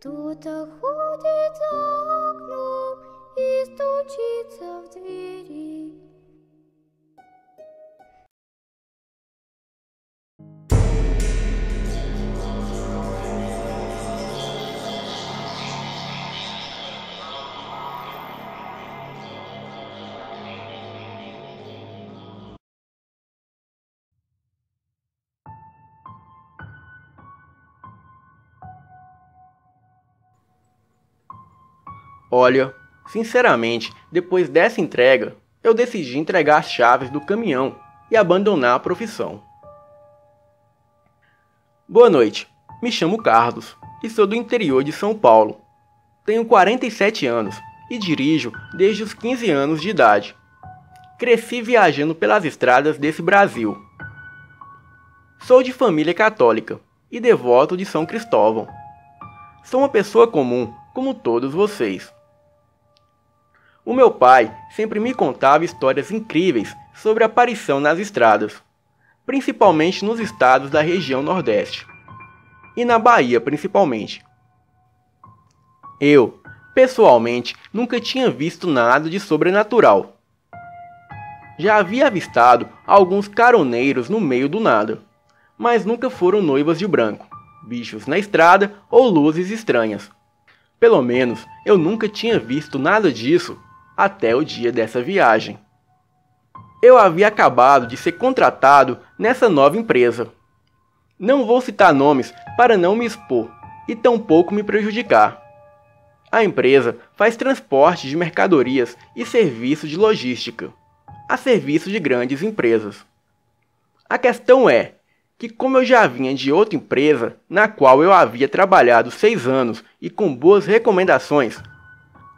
Кто-то ходит за окном и стучится в двери. Olha, sinceramente, depois dessa entrega, eu decidi entregar as chaves do caminhão e abandonar a profissão. Boa noite, me chamo Carlos e sou do interior de São Paulo. Tenho 47 anos e dirijo desde os 15 anos de idade. Cresci viajando pelas estradas desse Brasil. Sou de família católica e devoto de São Cristóvão. Sou uma pessoa comum, como todos vocês. O meu pai sempre me contava histórias incríveis sobre a aparição nas estradas, principalmente nos estados da região Nordeste, e na Bahia principalmente. Eu, pessoalmente, nunca tinha visto nada de sobrenatural. Já havia avistado alguns caroneiros no meio do nada, mas nunca foram noivas de branco, bichos na estrada ou luzes estranhas. Pelo menos eu nunca tinha visto nada disso até o dia dessa viagem. Eu havia acabado de ser contratado nessa nova empresa. Não vou citar nomes para não me expor e tampouco me prejudicar. A empresa faz transporte de mercadorias e serviço de logística, a serviço de grandes empresas. A questão é que, como eu já vinha de outra empresa, na qual eu havia trabalhado 6 anos e com boas recomendações,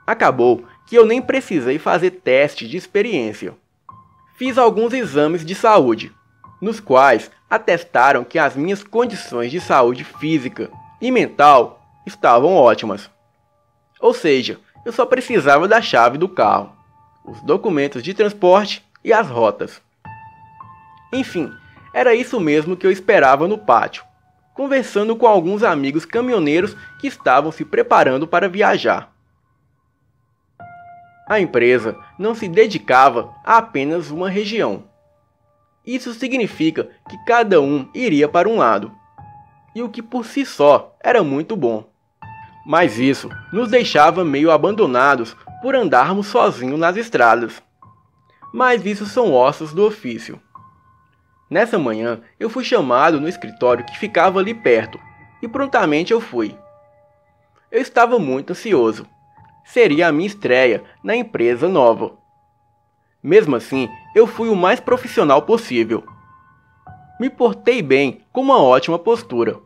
acabou que eu nem precisei fazer teste de experiência. Fiz alguns exames de saúde, nos quais atestaram que as minhas condições de saúde física e mental estavam ótimas. Ou seja, eu só precisava da chave do carro, os documentos de transporte e as rotas. Enfim, era isso mesmo que eu esperava no pátio, conversando com alguns amigos caminhoneiros que estavam se preparando para viajar. A empresa não se dedicava a apenas uma região. Isso significa que cada um iria para um lado, e o que por si só era muito bom. Mas isso nos deixava meio abandonados por andarmos sozinhos nas estradas. Mas isso são ossos do ofício. Nessa manhã, eu fui chamado no escritório que ficava ali perto, e prontamente eu fui. Eu estava muito ansioso. Seria a minha estreia na empresa nova. Mesmo assim, eu fui o mais profissional possível. Me portei bem com uma ótima postura.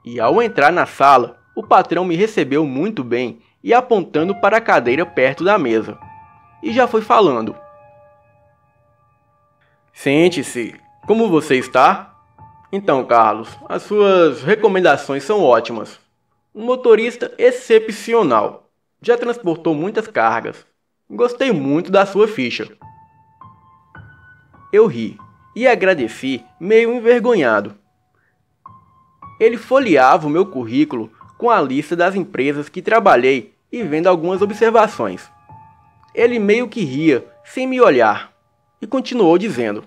E ao entrar na sala, o patrão me recebeu muito bem e apontando para a cadeira perto da mesa. E já foi falando. Sente-se. Como você está? Então, Carlos, as suas recomendações são ótimas. Um motorista excepcional. Já transportou muitas cargas. Gostei muito da sua ficha. Eu ri e agradeci, meio envergonhado. Ele folheava o meu currículo com a lista das empresas que trabalhei e vendo algumas observações. Ele meio que ria, sem me olhar, e continuou dizendo: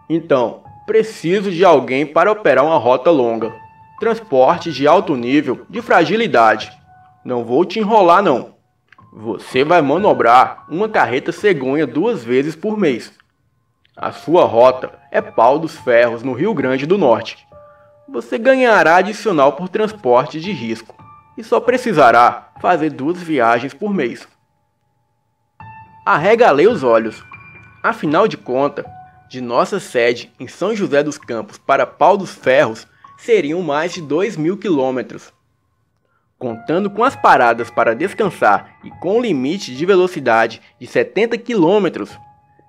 Então, preciso de alguém para operar uma rota longa. Transporte de alto nível de fragilidade. Não vou te enrolar não. Você vai manobrar uma carreta cegonha 2 vezes por mês. A sua rota é Pau dos Ferros, no Rio Grande do Norte. Você ganhará adicional por transporte de risco e só precisará fazer 2 viagens por mês. Arregalei os olhos. Afinal de contas, de nossa sede em São José dos Campos para Pau dos Ferros seriam mais de 2.000 quilômetros. Contando com as paradas para descansar e com o limite de velocidade de 70 km,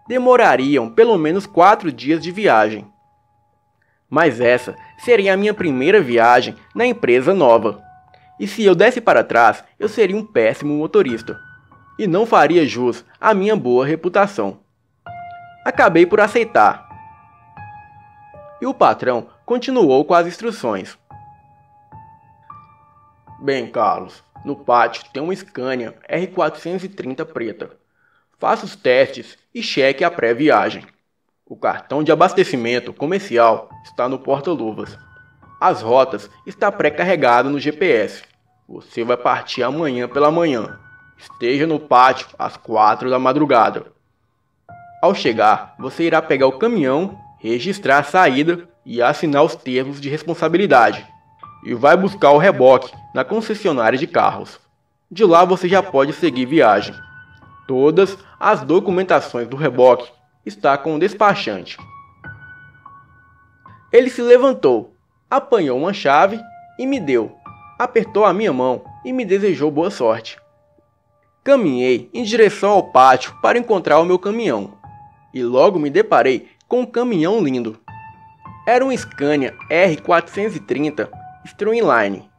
demorariam pelo menos 4 dias de viagem. Mas essa seria a minha primeira viagem na empresa nova. E se eu desse para trás, eu seria um péssimo motorista. E não faria jus à minha boa reputação. Acabei por aceitar. E o patrão continuou com as instruções. Bem, Carlos, no pátio tem uma Scania R430 preta. Faça os testes e cheque a pré-viagem. O cartão de abastecimento comercial está no porta-luvas. As rotas estão pré-carregadas no GPS. Você vai partir amanhã pela manhã. Esteja no pátio às 4 da madrugada. Ao chegar, você irá pegar o caminhão, registrar a saída e assinar os termos de responsabilidade. E vai buscar o reboque na concessionária de carros. De lá você já pode seguir viagem. Todas as documentações do reboque estão com o despachante. Ele se levantou, apanhou uma chave e me deu. Apertou a minha mão e me desejou boa sorte. Caminhei em direção ao pátio para encontrar o meu caminhão. E logo me deparei com um caminhão lindo. Era um Scania R430 Streamline.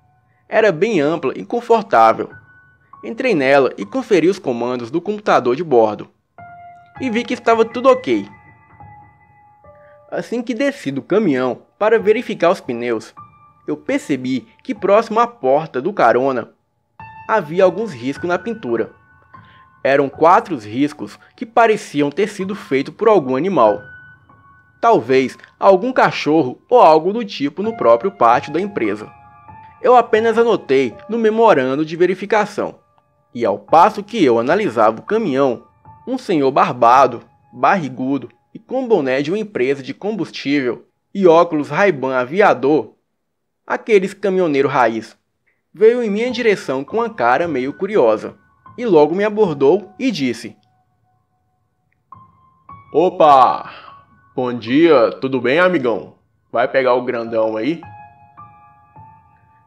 Era bem ampla e confortável. Entrei nela e conferi os comandos do computador de bordo. E vi que estava tudo ok. Assim que desci do caminhão para verificar os pneus, eu percebi que próximo à porta do carona havia alguns riscos na pintura. Eram 4 riscos que pareciam ter sido feitos por algum animal. Talvez algum cachorro ou algo do tipo no próprio pátio da empresa. Eu apenas anotei no memorando de verificação. E ao passo que eu analisava o caminhão, um senhor barbado, barrigudo e com boné de uma empresa de combustível e óculos Ray-Ban aviador, aqueles caminhoneiro raiz, veio em minha direção com uma cara meio curiosa e logo me abordou e disse: Opa! Bom dia, tudo bem, amigão? Vai pegar o grandão aí?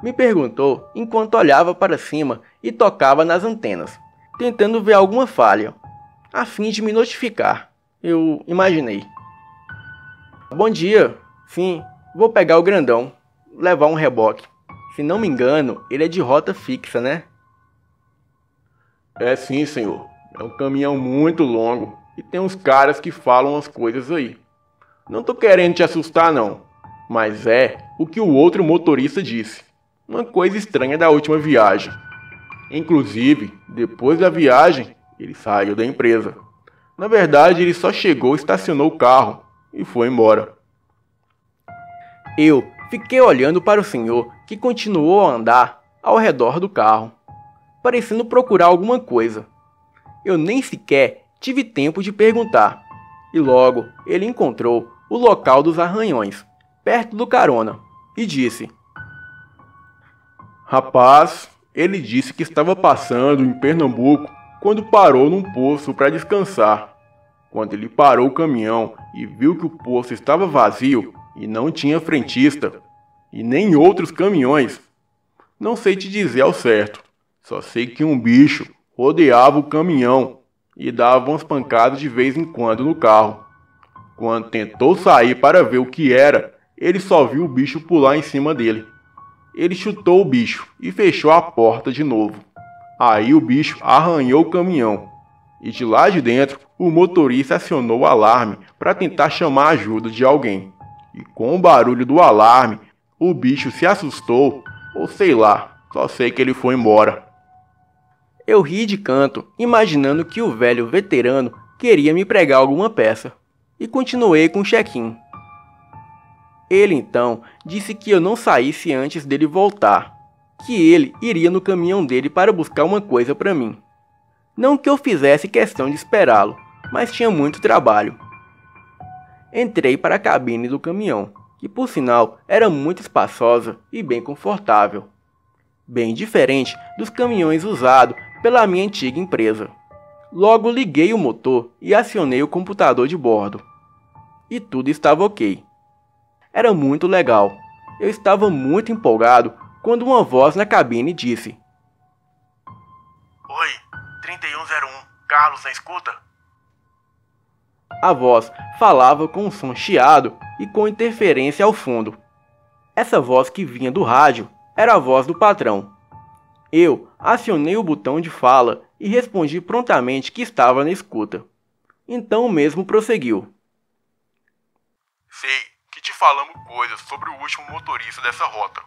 Me perguntou enquanto olhava para cima e tocava nas antenas, tentando ver alguma falha, a fim de me notificar. Eu imaginei. Bom dia, sim, vou pegar o grandão, levar um reboque. Se não me engano, ele é de rota fixa, né? É sim, senhor. É um caminhão muito longo e tem uns caras que falam umas coisas aí. Não tô querendo te assustar não, mas é o que o outro motorista disse. Uma coisa estranha da última viagem. Inclusive, depois da viagem, ele saiu da empresa. Na verdade, ele só chegou, estacionou o carro e foi embora. Eu fiquei olhando para o senhor, que continuou a andar ao redor do carro, parecendo procurar alguma coisa. Eu nem sequer tive tempo de perguntar. E logo ele encontrou o local dos arranhões, perto do carona, e disse: Rapaz, ele disse que estava passando em Pernambuco quando parou num poço para descansar. Quando ele parou o caminhão e viu que o poço estava vazio e não tinha frentista, e nem outros caminhões, não sei te dizer ao certo, só sei que um bicho rodeava o caminhão e dava umas pancadas de vez em quando no carro. Quando tentou sair para ver o que era, ele só viu o bicho pular em cima dele. Ele chutou o bicho e fechou a porta de novo. Aí o bicho arranhou o caminhão. E de lá de dentro, o motorista acionou o alarme para tentar chamar a ajuda de alguém. E com o barulho do alarme, o bicho se assustou, ou sei lá, só sei que ele foi embora. Eu ri de canto, imaginando que o velho veterano queria me pregar alguma peça. E continuei com o check-in. Ele então disse que eu não saísse antes dele voltar, que ele iria no caminhão dele para buscar uma coisa para mim. Não que eu fizesse questão de esperá-lo, mas tinha muito trabalho. Entrei para a cabine do caminhão, que por sinal era muito espaçosa e bem confortável. Bem diferente dos caminhões usados pela minha antiga empresa. Logo liguei o motor e acionei o computador de bordo. E tudo estava ok. Era muito legal. Eu estava muito empolgado quando uma voz na cabine disse: Oi, 3101, Carlos, na escuta? A voz falava com um som chiado e com interferência ao fundo. Essa voz que vinha do rádio era a voz do patrão. Eu acionei o botão de fala e respondi prontamente que estava na escuta. Então o mesmo prosseguiu: Sei que te falamos coisas sobre o último motorista dessa rota.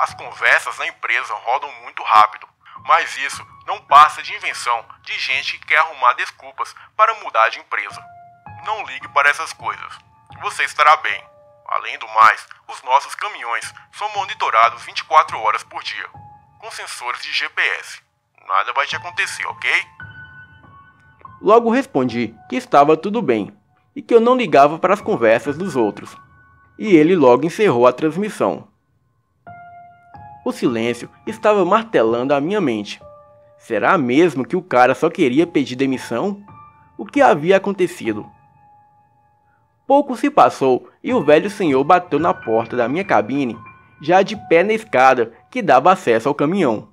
As conversas na empresa rodam muito rápido, mas isso não passa de invenção de gente que quer arrumar desculpas para mudar de empresa. Não ligue para essas coisas. Você estará bem. Além do mais, os nossos caminhões são monitorados 24 horas por dia, com sensores de GPS. Nada vai te acontecer, ok? Logo respondi que estava tudo bem e que eu não ligava para as conversas dos outros. E ele logo encerrou a transmissão. O silêncio estava martelando a minha mente. Será mesmo que o cara só queria pedir demissão? O que havia acontecido? Pouco se passou e o velho senhor bateu na porta da minha cabine, já de pé na escada que dava acesso ao caminhão.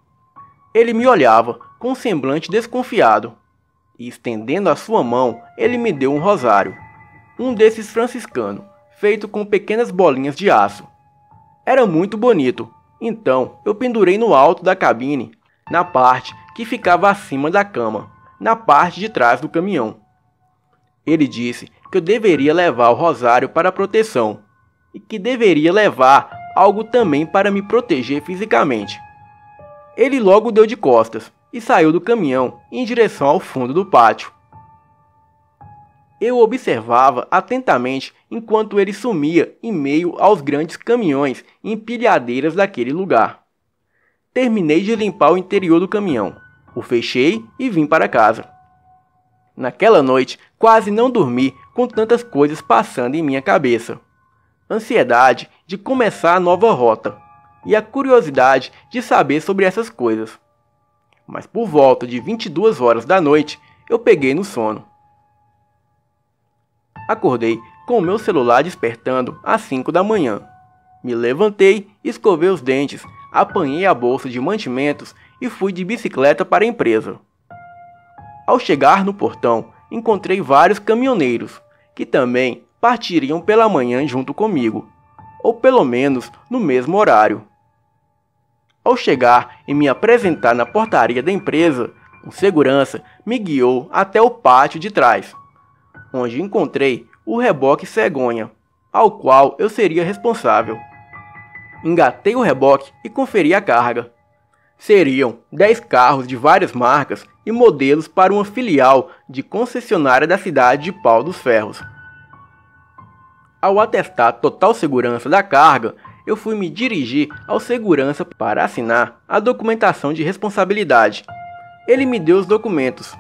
Ele me olhava com um semblante desconfiado e, estendendo a sua mão, ele me deu um rosário, um desses franciscanos, feito com pequenas bolinhas de aço. Era muito bonito, então eu pendurei no alto da cabine, na parte que ficava acima da cama, na parte de trás do caminhão. Ele disse que eu deveria levar o rosário para proteção e que deveria levar algo também para me proteger fisicamente. Ele logo deu de costas e saiu do caminhão em direção ao fundo do pátio. Eu observava atentamente enquanto ele sumia em meio aos grandes caminhões e empilhadeiras daquele lugar. Terminei de limpar o interior do caminhão, o fechei e vim para casa. Naquela noite, quase não dormi com tantas coisas passando em minha cabeça. Ansiedade de começar a nova rota e a curiosidade de saber sobre essas coisas. Mas por volta de 22 horas da noite, eu peguei no sono. Acordei com o meu celular despertando às 5 da manhã. Me levantei, escovei os dentes, apanhei a bolsa de mantimentos e fui de bicicleta para a empresa. Ao chegar no portão, encontrei vários caminhoneiros, que também partiriam pela manhã junto comigo, ou pelo menos no mesmo horário. Ao chegar e me apresentar na portaria da empresa, o segurança me guiou até o pátio de trás, onde encontrei o reboque cegonha, ao qual eu seria responsável. Engatei o reboque e conferi a carga. Seriam 10 carros de várias marcas e modelos para uma filial de concessionária da cidade de Pau dos Ferros. Ao atestar total segurança da carga, eu fui me dirigir ao segurança para assinar a documentação de responsabilidade. Ele me deu os documentos.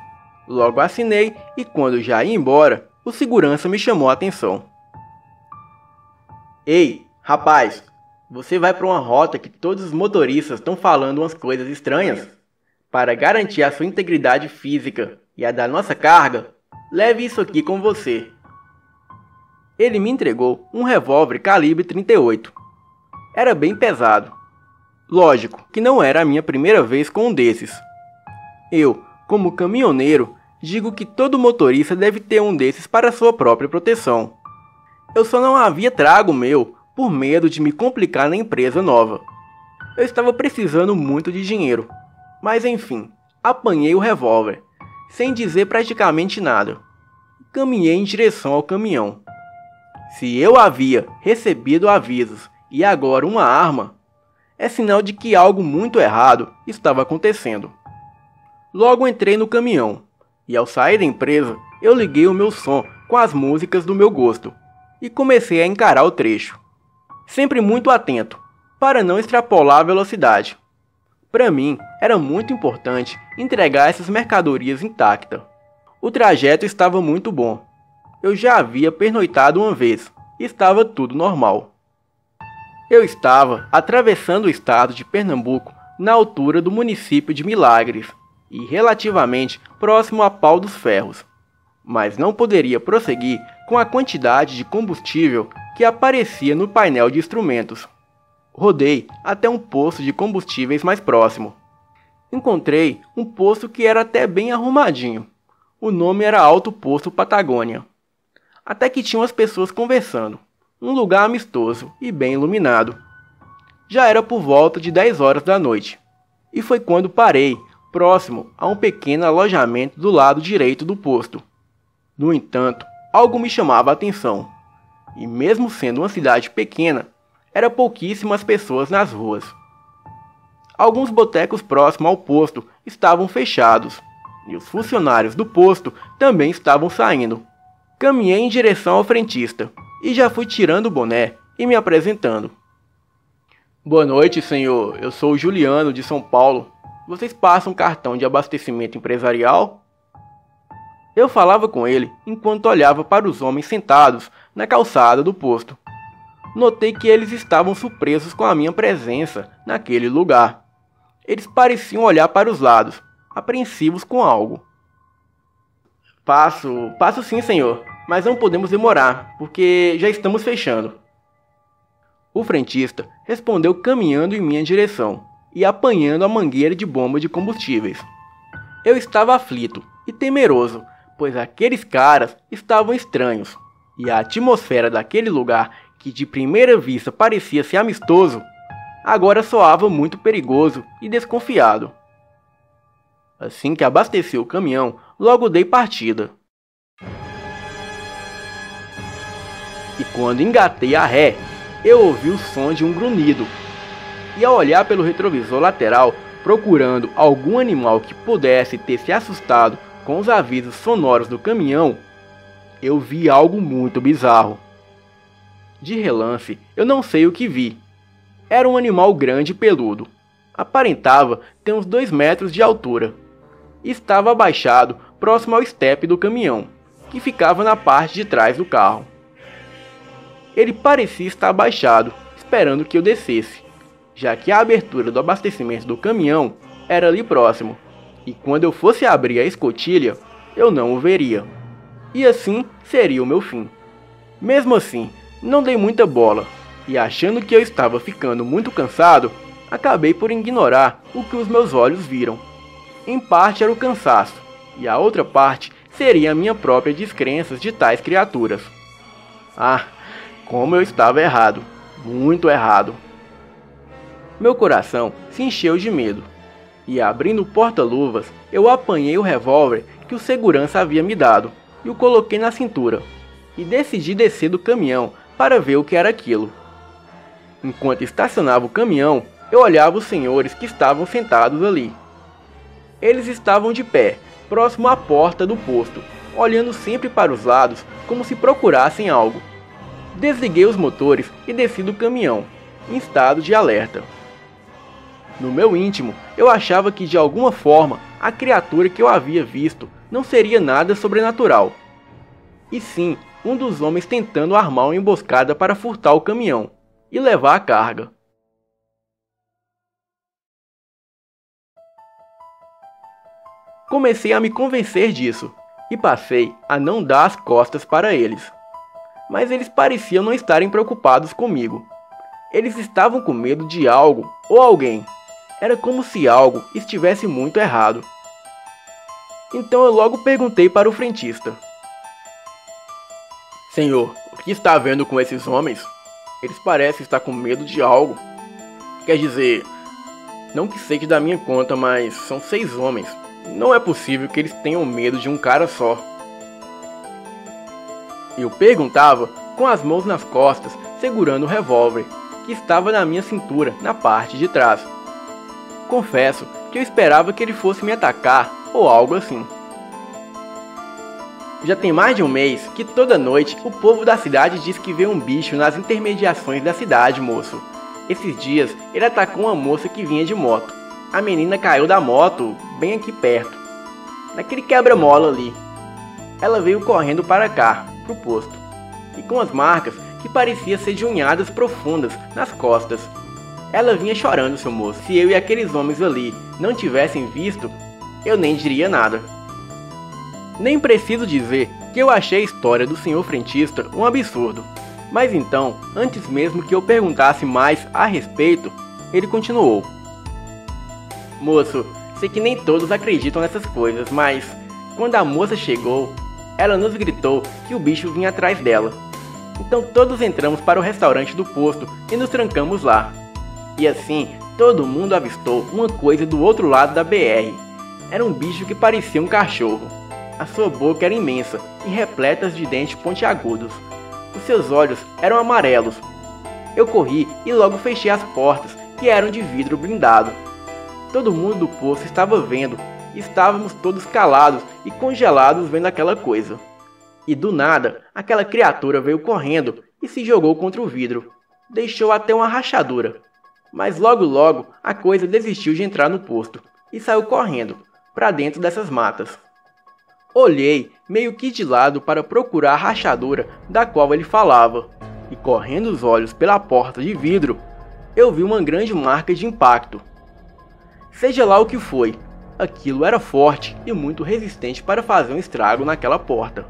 Logo assinei e quando já ia embora, o segurança me chamou a atenção. Ei, rapaz, você vai para uma rota que todos os motoristas estão falando umas coisas estranhas? Para garantir a sua integridade física e a da nossa carga, leve isso aqui com você. Ele me entregou um revólver calibre 38. Era bem pesado. Lógico que não era a minha primeira vez com um desses. Eu, como caminhoneiro, digo que todo motorista deve ter um desses para sua própria proteção. Eu só não havia trago o meu por medo de me complicar na empresa nova. Eu estava precisando muito de dinheiro. Mas enfim, apanhei o revólver, sem dizer praticamente nada. Caminhei em direção ao caminhão. Se eu havia recebido avisos e agora uma arma, é sinal de que algo muito errado estava acontecendo. Logo entrei no caminhão, e ao sair da empresa, eu liguei o meu som com as músicas do meu gosto, e comecei a encarar o trecho. Sempre muito atento, para não extrapolar a velocidade. Para mim, era muito importante entregar essas mercadorias intactas. O trajeto estava muito bom. Eu já havia pernoitado uma vez, e estava tudo normal. Eu estava atravessando o estado de Pernambuco na altura do município de Milagres e relativamente próximo a Pau dos Ferros, mas não poderia prosseguir com a quantidade de combustível que aparecia no painel de instrumentos. Rodei até um posto de combustíveis mais próximo. Encontrei um posto que era até bem arrumadinho. O nome era Alto Posto Patagônia. Até que tinham as pessoas conversando. Um lugar amistoso e bem iluminado. Já era por volta de 10 horas da noite. E foi quando parei, próximo a um pequeno alojamento do lado direito do posto. No entanto, algo me chamava a atenção. E mesmo sendo uma cidade pequena, eram pouquíssimas pessoas nas ruas. Alguns botecos próximos ao posto estavam fechados, e os funcionários do posto também estavam saindo. Caminhei em direção ao frentista, e já fui tirando o boné e me apresentando. Boa noite, senhor. Eu sou o Juliano, de São Paulo. Vocês passam cartão de abastecimento empresarial? Eu falava com ele enquanto olhava para os homens sentados na calçada do posto. Notei que eles estavam surpresos com a minha presença naquele lugar. Eles pareciam olhar para os lados, apreensivos com algo. Passo sim, senhor, mas não podemos demorar, porque já estamos fechando. O frentista respondeu caminhando em minha direção e apanhando a mangueira de bomba de combustíveis. Eu estava aflito e temeroso, pois aqueles caras estavam estranhos, e a atmosfera daquele lugar, que de primeira vista parecia ser amistoso, agora soava muito perigoso e desconfiado. Assim que abasteci o caminhão, logo dei partida. E quando engatei a ré, eu ouvi o som de um grunhido. E ao olhar pelo retrovisor lateral, procurando algum animal que pudesse ter se assustado com os avisos sonoros do caminhão, eu vi algo muito bizarro. De relance, eu não sei o que vi. Era um animal grande e peludo. Aparentava ter uns 2 metros de altura. Estava abaixado, próximo ao estepe do caminhão, que ficava na parte de trás do carro. Ele parecia estar abaixado, esperando que eu descesse, já que a abertura do abastecimento do caminhão era ali próximo, e quando eu fosse abrir a escotilha, eu não o veria. E assim seria o meu fim. Mesmo assim, não dei muita bola, e achando que eu estava ficando muito cansado, acabei por ignorar o que os meus olhos viram. Em parte era o cansaço, e a outra parte seria a minha própria descrença de tais criaturas. Ah, como eu estava errado, muito errado. Meu coração se encheu de medo, e abrindo o porta-luvas, eu apanhei o revólver que o segurança havia me dado, e o coloquei na cintura, e decidi descer do caminhão para ver o que era aquilo. Enquanto estacionava o caminhão, eu olhava os senhores que estavam sentados ali. Eles estavam de pé, próximo à porta do posto, olhando sempre para os lados como se procurassem algo. Desliguei os motores e desci do caminhão, em estado de alerta. No meu íntimo, eu achava que de alguma forma a criatura que eu havia visto não seria nada sobrenatural, e sim um dos homens tentando armar uma emboscada para furtar o caminhão e levar a carga. Comecei a me convencer disso e passei a não dar as costas para eles. Mas eles pareciam não estarem preocupados comigo. Eles estavam com medo de algo ou alguém. Era como se algo estivesse muito errado. Então eu logo perguntei para o frentista: Senhor, o que está havendo com esses homens? Eles parecem estar com medo de algo. Quer dizer, não que seja da minha conta, mas são 6 homens. Não é possível que eles tenham medo de um cara só. Eu perguntava com as mãos nas costas, segurando o revólver, que estava na minha cintura, na parte de trás. Confesso que eu esperava que ele fosse me atacar ou algo assim. Já tem mais de um mês que toda noite o povo da cidade diz que vê um bicho nas intermediações da cidade, moço. Esses dias ele atacou uma moça que vinha de moto. A menina caiu da moto bem aqui perto, naquele quebra-mola ali. Ela veio correndo para cá, pro posto, e com as marcas que pareciam ser de unhadas profundas nas costas. Ela vinha chorando, seu moço. Se eu e aqueles homens ali não tivessem visto, eu nem diria nada. Nem preciso dizer que eu achei a história do senhor frentista um absurdo. Mas então, antes mesmo que eu perguntasse mais a respeito, ele continuou: Moço, sei que nem todos acreditam nessas coisas, mas quando a moça chegou, ela nos gritou que o bicho vinha atrás dela. Então todos entramos para o restaurante do posto e nos trancamos lá. E assim, todo mundo avistou uma coisa do outro lado da BR. Era um bicho que parecia um cachorro. A sua boca era imensa e repleta de dentes pontiagudos. Os seus olhos eram amarelos. Eu corri e logo fechei as portas, que eram de vidro blindado. Todo mundo do poço estava vendo. Estávamos todos calados e congelados vendo aquela coisa. E do nada, aquela criatura veio correndo e se jogou contra o vidro. Deixou até uma rachadura. Mas logo a coisa desistiu de entrar no posto e saiu correndo para dentro dessas matas. Olhei meio que de lado para procurar a rachadura da qual ele falava, e correndo os olhos pela porta de vidro, eu vi uma grande marca de impacto. Seja lá o que foi, aquilo era forte e muito resistente para fazer um estrago naquela porta.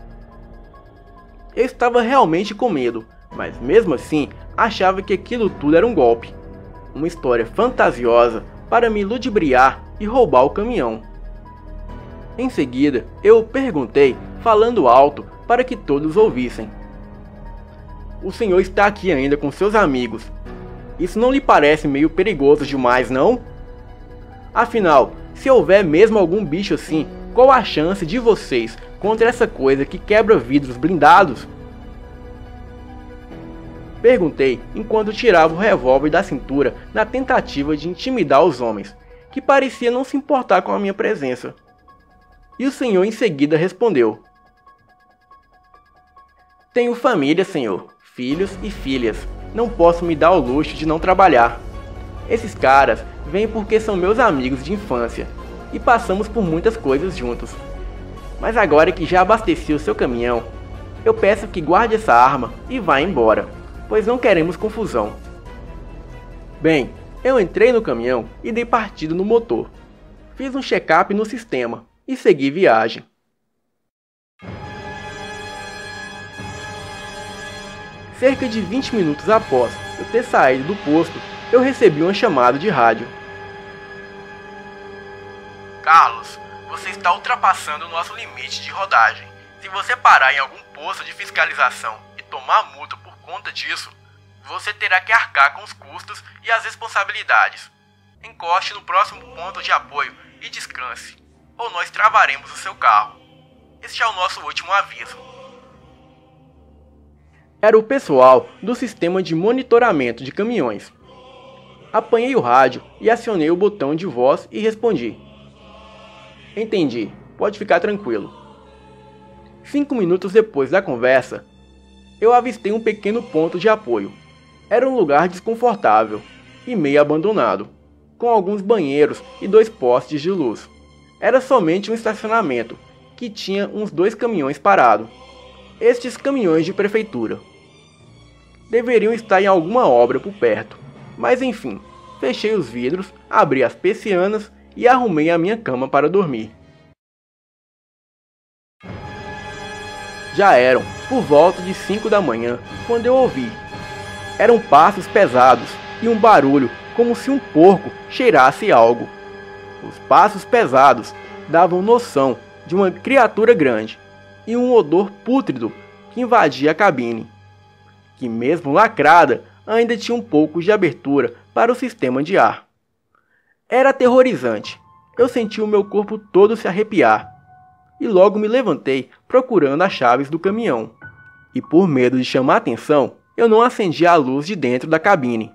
Eu estava realmente com medo, mas mesmo assim achava que aquilo tudo era um golpe. Uma história fantasiosa para me ludibriar e roubar o caminhão. Em seguida, eu perguntei, falando alto para que todos ouvissem: "O senhor está aqui ainda com seus amigos. Isso não lhe parece meio perigoso demais, não? Afinal, se houver mesmo algum bicho assim, qual a chance de vocês contra essa coisa que quebra vidros blindados?" Perguntei enquanto tirava o revólver da cintura na tentativa de intimidar os homens, que parecia não se importar com a minha presença. E o senhor em seguida respondeu: "Tenho família, senhor, filhos e filhas. Não posso me dar o luxo de não trabalhar. Esses caras vêm porque são meus amigos de infância e passamos por muitas coisas juntos. Mas agora que já abasteci o seu caminhão, eu peço que guarde essa arma e vá embora, pois não queremos confusão." Bem, eu entrei no caminhão e dei partida no motor. Fiz um check-up no sistema e segui viagem. Cerca de 20 minutos após eu ter saído do posto, eu recebi uma chamada de rádio. "Carlos, você está ultrapassando o nosso limite de rodagem. Se você parar em algum posto de fiscalização e tomar multa por conta disso, você terá que arcar com os custos e as responsabilidades. Encoste no próximo ponto de apoio e descanse, ou nós travaremos o seu carro. Este é o nosso último aviso." Era o pessoal do sistema de monitoramento de caminhões. Apanhei o rádio e acionei o botão de voz e respondi: "Entendi, pode ficar tranquilo." 5 minutos depois da conversa, eu avistei um pequeno ponto de apoio. Era um lugar desconfortável e meio abandonado, com alguns banheiros e 2 postes de luz. Era somente um estacionamento, que tinha uns 2 caminhões parados. Estes caminhões de prefeitura deveriam estar em alguma obra por perto, mas enfim, fechei os vidros, abri as persianas e arrumei a minha cama para dormir. Já eram por volta de 5 da manhã quando eu ouvi. Eram passos pesados e um barulho como se um porco cheirasse algo. Os passos pesados davam noção de uma criatura grande e um odor pútrido que invadia a cabine, que mesmo lacrada ainda tinha um pouco de abertura para o sistema de ar. Era aterrorizante. Eu senti o meu corpo todo se arrepiar e logo me levantei procurando as chaves do caminhão. E por medo de chamar atenção, eu não acendi a luz de dentro da cabine.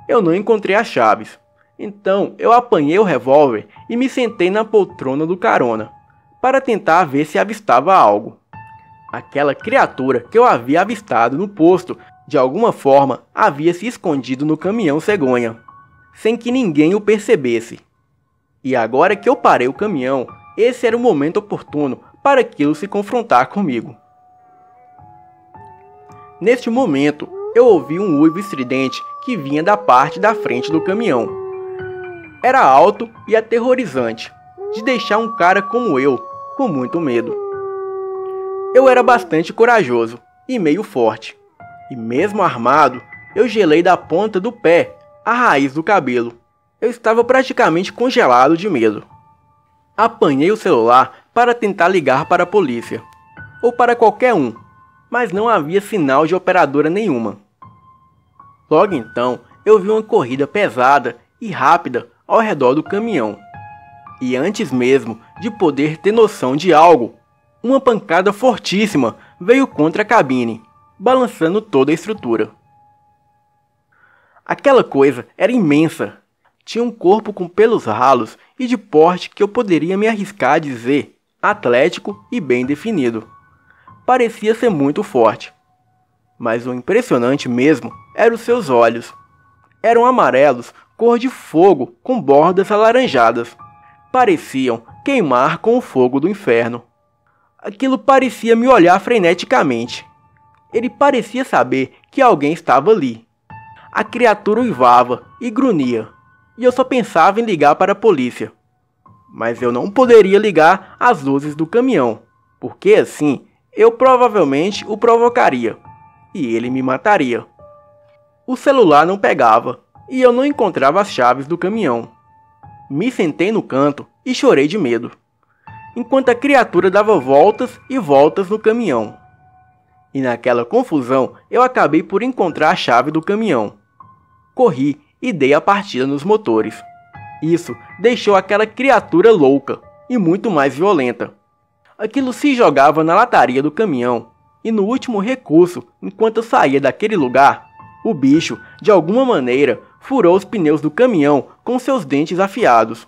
Eu não encontrei as chaves. Então eu apanhei o revólver e me sentei na poltrona do carona, para tentar ver se avistava algo. Aquela criatura que eu havia avistado no posto, de alguma forma, havia se escondido no caminhão cegonha, sem que ninguém o percebesse. E agora que eu parei o caminhão, esse era o momento oportuno para aquilo se confrontar comigo. Neste momento, eu ouvi um uivo estridente que vinha da parte da frente do caminhão. Era alto e aterrorizante, de deixar um cara como eu com muito medo. Eu era bastante corajoso e meio forte, e mesmo armado, eu gelei da ponta do pé à raiz do cabelo. Eu estava praticamente congelado de medo. Apanhei o celular para tentar ligar para a polícia, ou para qualquer um, mas não havia sinal de operadora nenhuma. Logo então, eu vi uma corrida pesada e rápida ao redor do caminhão. E antes mesmo de poder ter noção de algo, uma pancada fortíssima veio contra a cabine, balançando toda a estrutura. Aquela coisa era imensa, Tinha um corpo com pelos ralos e de porte que eu poderia me arriscar a dizer atlético e bem definido. Parecia ser muito forte. Mas o impressionante mesmo eram os seus olhos. Eram amarelos, cor de fogo, com bordas alaranjadas. Pareciam queimar com o fogo do inferno. Aquilo parecia me olhar freneticamente. Ele parecia saber que alguém estava ali. A criatura uivava e grunhia, e eu só pensava em ligar para a polícia. Mas eu não poderia ligar às luzes do caminhão, porque assim eu provavelmente o provocaria, e ele me mataria. O celular não pegava, e eu não encontrava as chaves do caminhão. Me sentei no canto e chorei de medo, enquanto a criatura dava voltas e voltas no caminhão. E naquela confusão eu acabei por encontrar a chave do caminhão. Corri e dei a partida nos motores. Isso deixou aquela criatura louca e muito mais violenta. Aquilo se jogava na lataria do caminhão e no último recurso, enquanto eu saía daquele lugar, o bicho, de alguma maneira, furou os pneus do caminhão com seus dentes afiados.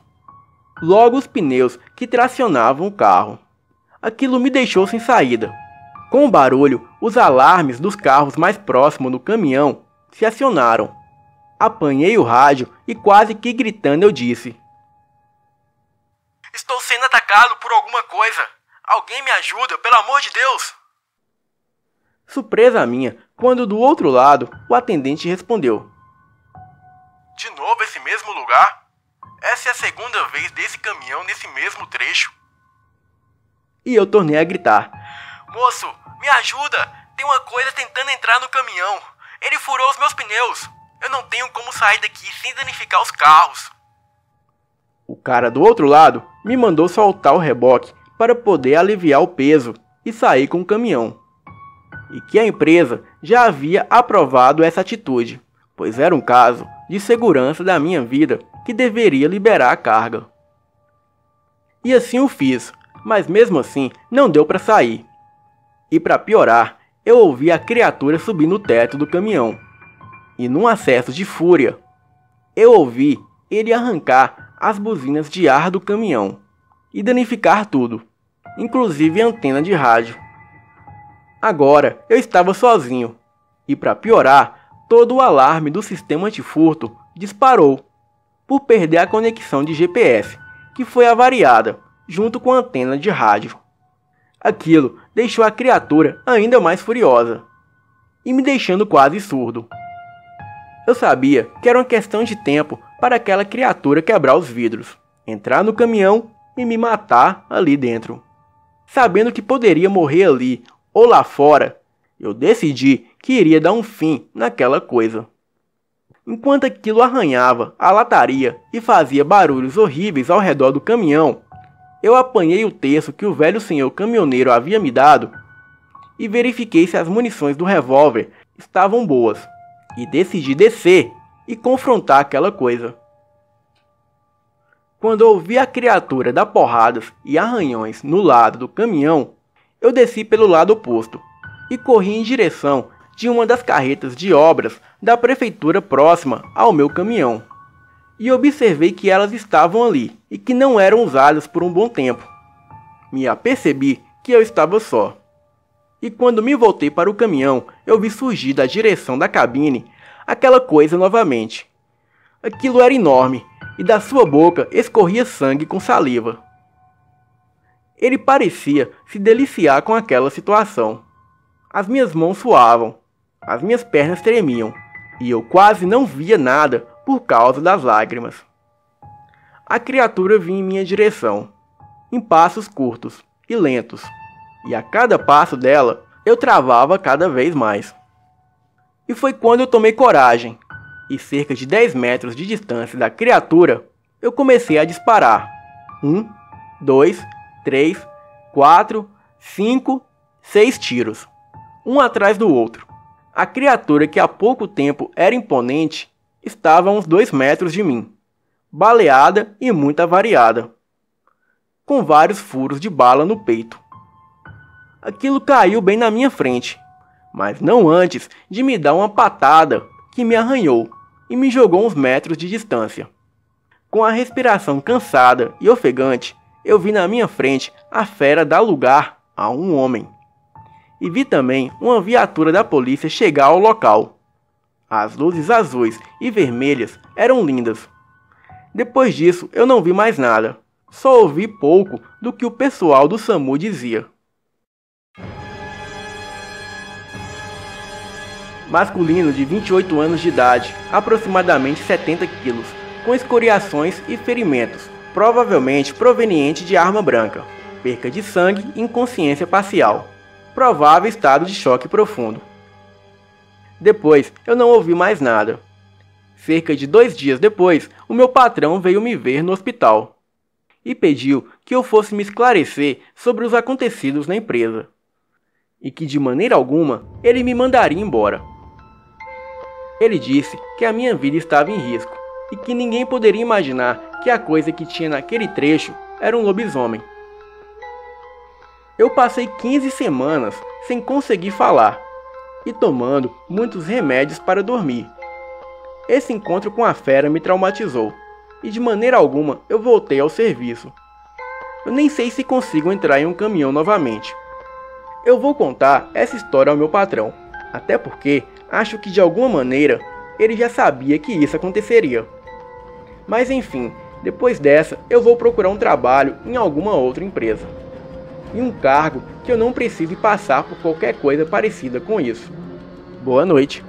Logo os pneus que tracionavam o carro. Aquilo me deixou sem saída. Com o barulho, os alarmes dos carros mais próximos do caminhão se acionaram. Apanhei o rádio e quase que gritando eu disse: "Estou sendo atacado por alguma coisa. Alguém me ajuda, pelo amor de Deus!" Surpresa minha, quando do outro lado o atendente respondeu: De novo esse mesmo lugar? Essa é a segunda vez desse caminhão nesse mesmo trecho. E eu tornei a gritar: Moço, me ajuda! Tem uma coisa tentando entrar no caminhão. Ele furou os meus pneus. Eu não tenho como sair daqui sem danificar os carros. O cara do outro lado me mandou soltar o reboque para poder aliviar o peso e sair com o caminhão. E que a empresa já havia aprovado essa atitude, pois era um caso de segurança da minha vida que deveria liberar a carga. E assim o fiz, mas mesmo assim não deu para sair. E para piorar, eu ouvi a criatura subir no teto do caminhão. E num acesso de fúria, eu ouvi ele arrancar as buzinas de ar do caminhão e danificar tudo, inclusive a antena de rádio. Agora eu estava sozinho e, para piorar, todo o alarme do sistema antifurto disparou por perder a conexão de GPS, que foi avariada junto com a antena de rádio. Aquilo deixou a criatura ainda mais furiosa e me deixando quase surdo. Eu sabia que era uma questão de tempo para aquela criatura quebrar os vidros, entrar no caminhão e me matar ali dentro. Sabendo que poderia morrer ali ou lá fora, eu decidi que iria dar um fim naquela coisa. Enquanto aquilo arranhava a lataria e fazia barulhos horríveis ao redor do caminhão, eu apanhei o terço que o velho senhor caminhoneiro havia me dado e verifiquei se as munições do revólver estavam boas. E decidi descer e confrontar aquela coisa. Quando ouvi a criatura dar porradas e arranhões no lado do caminhão, eu desci pelo lado oposto e corri em direção de uma das carretas de obras da prefeitura próxima ao meu caminhão. E observei que elas estavam ali e que não eram usadas por um bom tempo. Me apercebi que eu estava só. E quando me voltei para o caminhão, eu vi surgir da direção da cabine aquela coisa novamente. Aquilo era enorme e da sua boca escorria sangue com saliva. Ele parecia se deliciar com aquela situação. As minhas mãos suavam, as minhas pernas tremiam e eu quase não via nada por causa das lágrimas. A criatura vinha em minha direção, em passos curtos e lentos. E a cada passo dela, eu travava cada vez mais. E foi quando eu tomei coragem, e cerca de 10 metros de distância da criatura, eu comecei a disparar. 1, 2, 3, 4, 5, 6 tiros, um atrás do outro. A criatura, que há pouco tempo era imponente, estava a uns 2 metros de mim, baleada e muito avariada, com vários furos de bala no peito. Aquilo caiu bem na minha frente, mas não antes de me dar uma patada que me arranhou e me jogou uns metros de distância. Com a respiração cansada e ofegante, eu vi na minha frente a fera dar lugar a um homem. E vi também uma viatura da polícia chegar ao local. As luzes azuis e vermelhas eram lindas. Depois disso, eu não vi mais nada. Só ouvi pouco do que o pessoal do SAMU dizia. Masculino de 28 anos de idade, aproximadamente 70 quilos, com escoriações e ferimentos, provavelmente proveniente de arma branca, perca de sangue e inconsciência parcial, provável estado de choque profundo. Depois, eu não ouvi mais nada. Cerca de 2 dias depois, o meu patrão veio me ver no hospital e pediu que eu fosse me esclarecer sobre os acontecidos na empresa e que de maneira alguma ele me mandaria embora. Ele disse que a minha vida estava em risco e que ninguém poderia imaginar que a coisa que tinha naquele trecho era um lobisomem. Eu passei 15 semanas sem conseguir falar e tomando muitos remédios para dormir. Esse encontro com a fera me traumatizou e de maneira alguma eu voltei ao serviço. Eu nem sei se consigo entrar em um caminhão novamente. Eu vou contar essa história ao meu patrão, até porque acho que de alguma maneira ele já sabia que isso aconteceria. Mas enfim, depois dessa eu vou procurar um trabalho em alguma outra empresa. E um cargo que eu não precise passar por qualquer coisa parecida com isso. Boa noite.